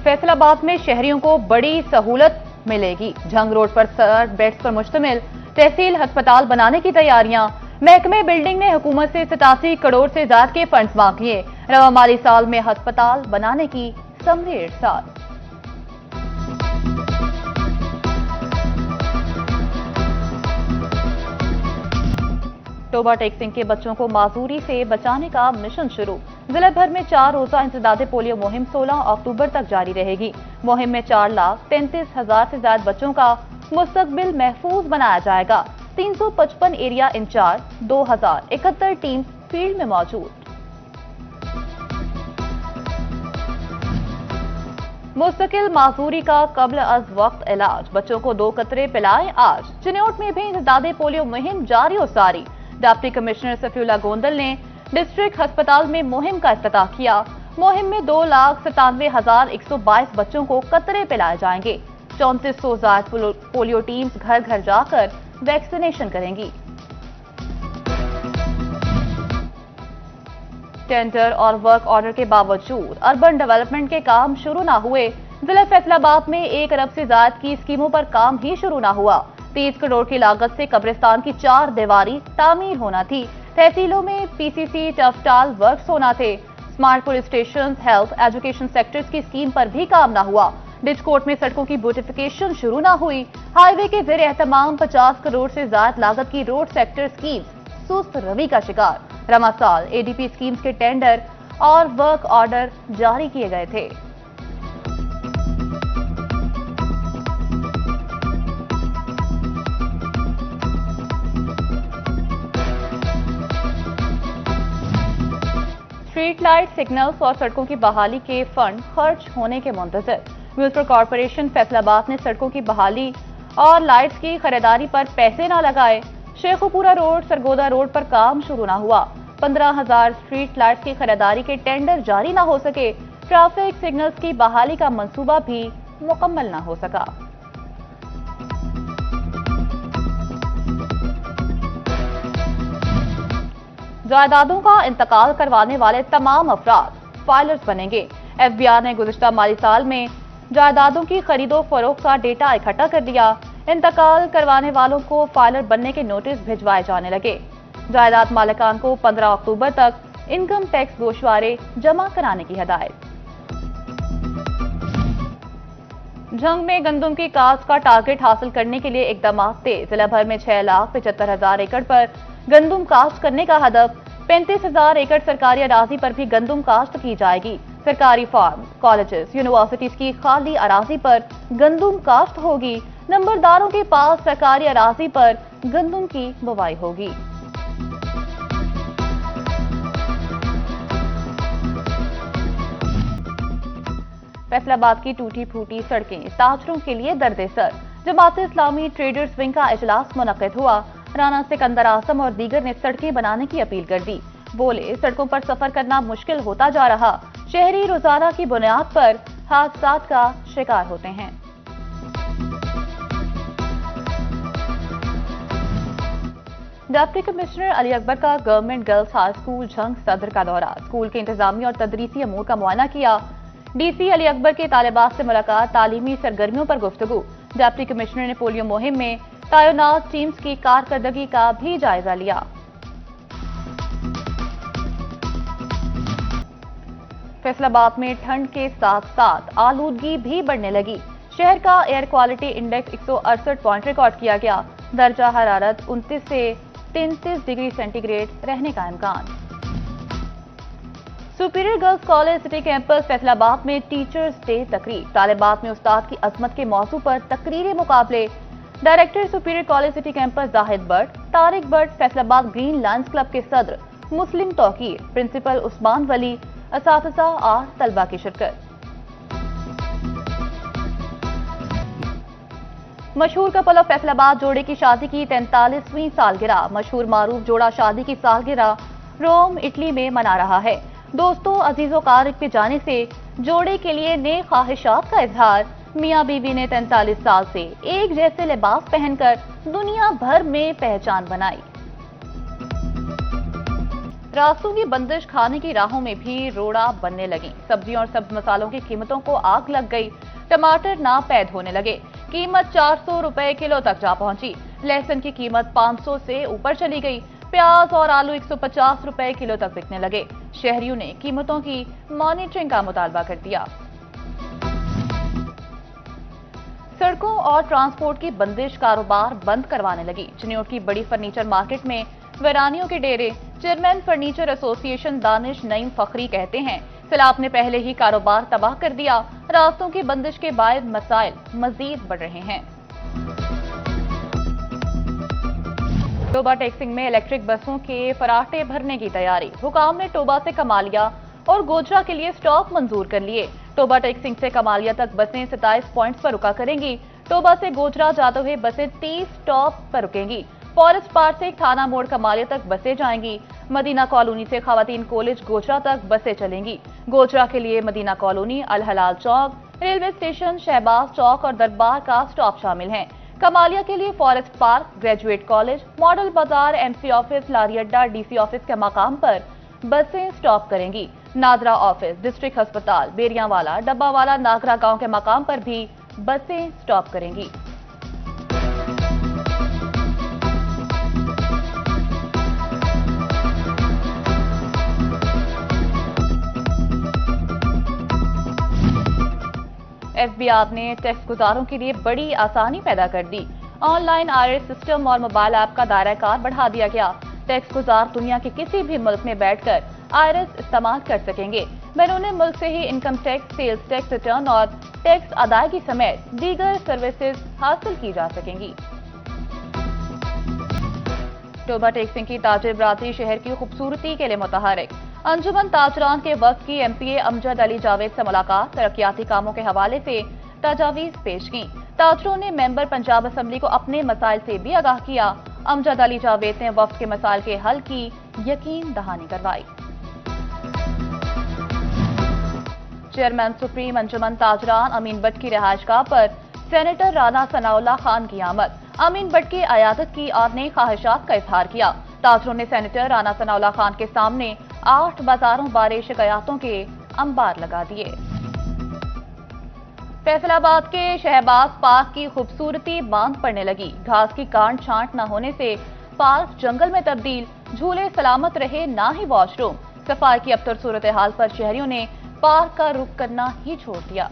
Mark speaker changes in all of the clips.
Speaker 1: फैसल आबाद में शहरियों को बड़ी सहूलत मिलेगी। झंग रोड पर 60 बेड्स पर मुश्तमिल तहसील अस्पताल बनाने की तैयारियां। महकमे बिल्डिंग ने हुकूमत से 87 करोड़ से ज्यादा के फंड्स मांग लिए। रवा माली साल में अस्पताल बनाने की समरी इरसाल। टोबा टेक सिंह के बच्चों को माजूरी से बचाने का मिशन शुरू। जिले भर में 4 रोजा इंसदादे पोलियो मुहिम 16 अक्टूबर तक जारी रहेगी। मुहिम में 4,33,000 से ज्यादा बच्चों का मुस्तकबिल महफूज बनाया जाएगा। 355 एरिया इंचार्ज, 2071 टीम फील्ड में मौजूद। मुस्तकिल माजूरी का कब्ल अज वक्त इलाज। बच्चों को 2 कतरे पिलाएं आज। चिन्योट में भी इंसदादे पोलियो मुहिम जारी और सारी। डिप्टी कमिश्नर सफीउल्लाह गोंदल ने डिस्ट्रिक्ट अस्पताल में मुहिम का इफ्तिताह किया। मुहिम में 2,97,122 बच्चों को कतरे पिलाए जाएंगे। 3400 ज्यादा पोलियो टीम्स घर घर जाकर वैक्सीनेशन करेंगी। टेंडर और वर्क ऑर्डर के बावजूद अर्बन डेवलपमेंट के काम शुरू न हुए। जिला फैसलाबाद में 1 अरब से ज्यादा की स्कीमों पर काम ही शुरू न हुआ। 30 करोड़ की लागत से कब्रिस्तान की 4 दीवारी तामीर होना थी। तहसीलों में पीसीसी टफटाल वर्क्स होना थे। Smart police station, health, education sectors की स्कीम पर भी काम न हुआ। डिचकोट में सड़कों की ब्यूटिफिकेशन शुरू न हुई। हाईवे के ज़ेर एहतमाम 50 करोड़ से ज्यादा लागत की रोड सेक्टर स्कीम सुस्त रवि का शिकार। रमासाल एडीपी स्कीम्स के टेंडर और वर्क ऑर्डर जारी किए गए थे। स्ट्रीट लाइट, सिग्नल्स और सड़कों की बहाली के फंड खर्च होने के मुंतजर। म्यूनिसिपल कॉर्पोरेशन फैसलाबाद ने सड़कों की बहाली और लाइट्स की खरीदारी पर पैसे न लगाए। शेखुपुरा रोड, सरगोदा रोड पर काम शुरू न हुआ। 15,000 स्ट्रीट लाइट्स की खरीदारी के टेंडर जारी न हो सके। ट्रैफिक सिग्नल्स की बहाली का मंसूबा भी मुकम्मल न हो सका। जायदादों का इंतकाल करवाने वाले तमाम अफराद फाइलर्स बनेंगे। एफबीआई ने गुज़िश्ता माली साल में जायदादों की खरीदो फरोख्त का डेटा इकट्ठा कर दिया। इंतकाल करवाने वालों को फाइलर बनने के नोटिस भिजवाए जाने लगे। जायदाद मालिकान को 15 अक्टूबर तक इनकम टैक्स गोशवारे जमा कराने की हिदायत। झंग में गंदम की काश्त का टारगेट हासिल करने के लिए इकदाम तेज। जिला भर में 6,75,000 एकड़ पर गंदम काश्त करने का हदफ। 35,000 एकड़ सरकारी अराजी पर भी गंदम काश्त की जाएगी। सरकारी फार्म, कॉलेजेस, यूनिवर्सिटीज की खाली अराजी पर गंदम काश्त होगी। नंबरदारों के पास सरकारी अराजी पर गंदम की बुवाई होगी। फैसलाबाद की टूटी फूटी सड़कें ताजरों के लिए दर्द-ए-सर। जमात इस्लामी ट्रेडर्स विंग का इजलास मुनक्किद हुआ। राना सिकंदर आजम और दीगर ने सड़कें बनाने की अपील कर दी। बोले, सड़कों पर सफर करना मुश्किल होता जा रहा। शहरी रोजाना की बुनियाद पर हादसात का शिकार होते हैं। डिप्टी कमिश्नर अली अकबर का government girls high school Jhang सदर का दौरा। स्कूल के इंतजामी और तदरीसी अमूर का मुआयना किया। डीसी अली अकबर के तालिबात से मुलाकात, तालीमी सरगर्मियों पर गुफ्तगू। डिप्टी कमिश्नर ने पोलियो मुहिम में तैनात टीम्स की कारकर्दगी का भी जायजा लिया। फैसलाबाद में ठंड के साथ साथ आलूदगी भी बढ़ने लगी। शहर का air quality index 168 point record किया गया। दर्जा हरारत 29 से 33 डिग्री सेंटीग्रेड रहने का इम्कान। Superior girls college city campus Faisalabad में टीचर्स डे तकरीब। तालिबात में उस्ताद की अजमत के मौजू पर तकरीरी मुकाबले। Director superior college city campus Zahid but, Tariq but, Faisalabad green Lions club के सदर मुस्लिम तौकीर, प्रिंसिपल उस्मान वली, असातिज़ा और तलबा की शिरकत। मशहूर कपल ऑफ फैसलाबाद जोड़े की शादी की 43वीं सालगिरह। मशहूर मारूफ जोड़ा शादी की सालगिरह रोम, इटली में मना रहा है। दोस्तों, अजीजों कारब के जाने से जोड़े के लिए नेक ख्वाहिशात का इजहार। मियां बीवी ने 43 साल से एक जैसे लिबास पहनकर दुनिया भर में पहचान बनाई। रास्तों की बंदिश खाने की राहों में भी रोड़ा बनने लगी। सब्जियों और सब्ज मसालों की कीमतों को आग लग गई। टमाटर नापैद होने लगे। कीमत 400 रुपए किलो तक जा पहुंची। लहसुन की कीमत 500 से ऊपर चली गई। प्याज और आलू 150 रुपए किलो तक बिकने लगे। शहरियों ने कीमतों की मॉनिटरिंग का मुतालबा कर दिया। सड़कों और ट्रांसपोर्ट की बंदिश कारोबार बंद करवाने लगी। चिन्योट की बड़ी फर्नीचर मार्केट में वीरानियों के डेरे। Chairman furniture association Danish Naeem Fakhri कहते हैं, सैलाब ने पहले ही कारोबार तबाह कर दिया। रास्तों की बंदिश के बाद मसाइल मजीद बढ़ रहे हैं। टोबा टेक्सिंग में इलेक्ट्रिक बसों के फराटे भरने की तैयारी। हुकाम ने टोबा से कमालिया और गोजरा के लिए स्टॉप मंजूर कर लिए। टोबा टेक्सिंग से कमालिया तक बसें 27 पॉइंट्स पर रुका करेंगी। टोबा से गोजरा जाते हुए बसें 30 स्टॉप पर रुकेंगी। फॉरेस्ट पार्क से थाना मोड़ कमालिया तक बसें जाएंगी। मदीना कॉलोनी से खवातीन कॉलेज गोजरा तक बसें चलेंगी। गोजरा के लिए मदीना कॉलोनी, अल हलाल चौक, रेलवे स्टेशन, शहबाज चौक और दरबार का स्टॉप शामिल हैं। कमालिया के लिए forest park, graduate college, model बाजार, एमसी ऑफिस, लारी अड्डा, डीसी ऑफिस के मकाम पर बसें स्टॉप करेंगी। नादरा ऑफिस, डिस्ट्रिक्ट अस्पताल, बेरियावाला, डब्बावाला, नागरा गांव के मकाम पर भी बसें स्टॉप करेंगी। एफबीआई ने टैक्स गुजारों के लिए बड़ी आसानी पैदा कर दी। ऑनलाइन आईआरएस सिस्टम और मोबाइल ऐप का दायरा कार बढ़ा दिया गया। टैक्स गुजार दुनिया के किसी भी मुल्क में बैठकर आईआरएस इस्तेमाल कर सकेंगे। बैरून मुल्क से ही income tax, sales tax return और टैक्स अदायगी समेत दीगर सर्विसेज हासिल की जा सकेंगी। टोबा टेक्सिंग की ताजिर बरादरी शहर की खूबसूरती के लिए मुतहरिक। अंजुमन ताजरान के वक्त की एमपीए अमजद अली जावेद से मुलाकात। तरक्याती कामों के हवाले से तजावीज पेश की। ताजरों ने मेंबर पंजाब असेंबली को अपने मसाइल से भी आगाह किया। अमजद अली जावेद ने वक्त के मसाइल के हल की यकीन दहानी करवाई। चेयरमैन सुप्रीम अंजुमन ताजरान अमीन भट्ट की रिहाइशगाह पर सेनेटर राना सनाउल्लाह खान की आमद। अमीन भट्ट की अयादत की और नई ख्वाहिशात का इजहार किया। ताजरों ने सेनेटर राना सनाउल्लाह खान के सामने 8 बाजारों बारे शिकायतों के अंबार लगा दिए। फैसलाबाद के शहबाज पार्क की खूबसूरती मांद पड़ने लगी। घास की काट छांट न होने से पार्क जंगल में तब्दील। झूले सलामत रहे, ना ही वॉशरूम। सफाई की अबतर सूरत हाल पर शहरियों ने पार्क का रुख करना ही छोड़ दिया।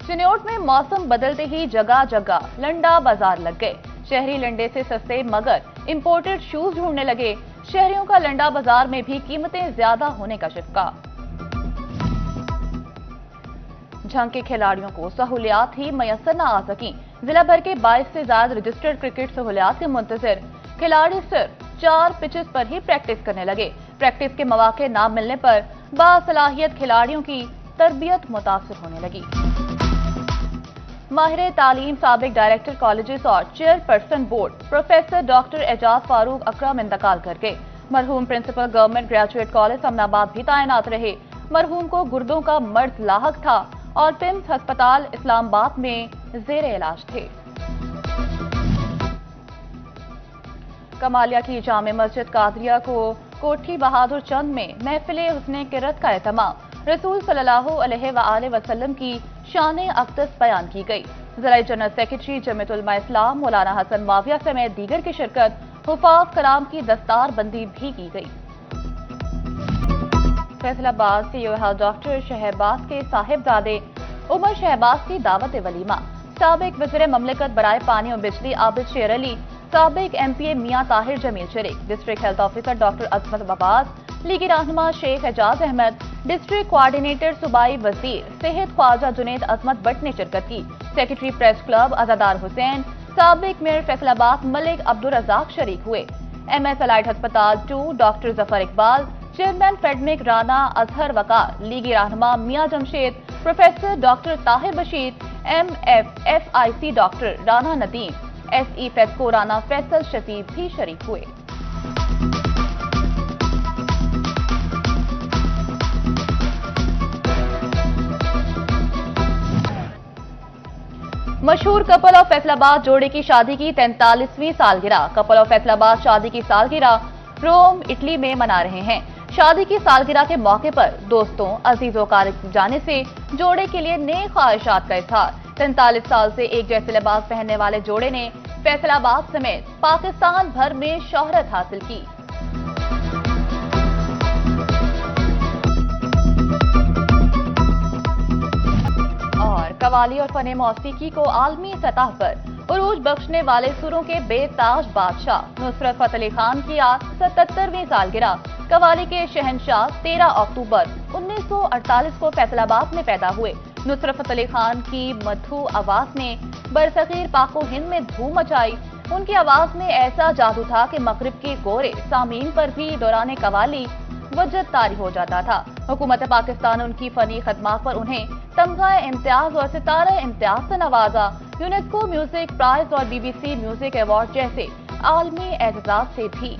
Speaker 1: चिन्योट में मौसम बदलते ही जगह जगह लंडा बाजार लग गए। शहरी लंडे से सस्ते मगर इंपोर्टेड शूज ढूंढने लगे। शहरियों का लंडा बाजार में भी कीमतें ज्यादा होने का शिक्का। झंग के खिलाड़ियों को सहूलियात ही मयसर न आ सकी। जिला भर के 22 से ज्यादा रजिस्टर्ड क्रिकेट सहूलियात के मुंतजिर। खिलाड़ी सिर्फ 4 पिचेस पर ही प्रैक्टिस करने लगे। प्रैक्टिस के मौके न मिलने पर बासलाहियत खिलाड़ियों की तरबियत मुतासिर होने लगी। माहिर तालीम साबिक डायरेक्टर कॉलेजेस और chairperson board professor doctor Ejaz Farooq Akram इंतकाल कर गए। मरहूम principal government graduate college Amanabad भी तैनात रहे। मरहूम को गुर्दों का मर्ज लाहक था और पिम्स अस्पताल इस्लामाबाद में जेर इलाज थे। कमालिया की जामे मस्जिद कादरिया को कोठी बहादुर चंद में महफिल हुस्ने किरत का एहतमाम। रसूल सल्लल्लाहु अलैहि वसल्लम की शान अक़दस बयान की गई। ज़राए जनरल सेक्रेटरी जमीयत उलमा इस्लाम मौलाना हसन माविया समेत दीगर की शिरकत। हुफ़ाज़ कराम की दस्तार बंदी भी की गई। फैसलाबाद से डॉक्टर शहबाज के साहिबजादे उमर शहबाज की दावत वलीमा। साबिक वज़ीर ममलिकत बराए पानी और बिजली आबिद शेर अली, साबिक एमपीए मियां ताहिर जमील शरीक, डिस्ट्रिक्ट हेल्थ ऑफिसर डॉक्टर अजमत अब्बास, लीगी रहनुमा शेख एजाज अहमद, डिस्ट्रिक्ट कोऑर्डिनेटर सूबाई वजीर सेहत ख्वाजा जुनेद अजमत भट्ट ने शिरकत की। Secretary press club Azadar Hussain, साबिक मेयर फैसलाबाद मलिक अब्दुल रज़ाक शरीक हुए। एमएस अलाइड अस्पताल 2 डॉक्टर जफर इकबाल, चेयरमैन फेडमिक राना अजहर वकार, लीगी रहनुमा Mian Jamshed, professor doctor Tahir Bashir, MFFIC doctor Rana Nadeem, SE FESCO Rana Faisal Shafiq भी शरीक हुए। मशहूर कपल ऑफ फैसलाबाद जोड़े की शादी की 43वीं सालगिरह। कपल ऑफ फैसलाबाद शादी की सालगिरह रोम, इटली में मना रहे हैं। शादी की सालगिरह के मौके पर दोस्तों, अजीजों का जाने से जोड़े के लिए नेक ख्वाहिशात का इजहार। 43 साल से एक जैसे लिबास पहनने वाले जोड़े ने फैसलाबाद समेत पाकिस्तान भर में शोहरत हासिल की। और कवाली और फने मौसीकी को आलमी सतह पर उरूज बख्शने वाले सुरों के बेताज बादशाह नुसरत फतेह अली खान की आज 77वीं सालगिरह। कवाली के शहंशाह 13 अक्टूबर 1948 को फैसलाबाद में पैदा हुए। नुसरत फतेह अली खान की मधु आवाज ने बरसगीर पाको हिंद में धूम मचाई। उनकी आवाज में ऐसा जादू था कि मगरिब के गोरे सामीन पर भी दौरान कवाली वजद तारी हो जाता था। हुकूमत पाकिस्तान उनकी फनी खदमात पर उन्हें तमगा इम्तियाज और सितारा इम्तियाज से नवाजा। यूनेस्को म्यूजिक प्राइज और BBC म्यूजिक अवार्ड जैसे आलमी एजाज से भी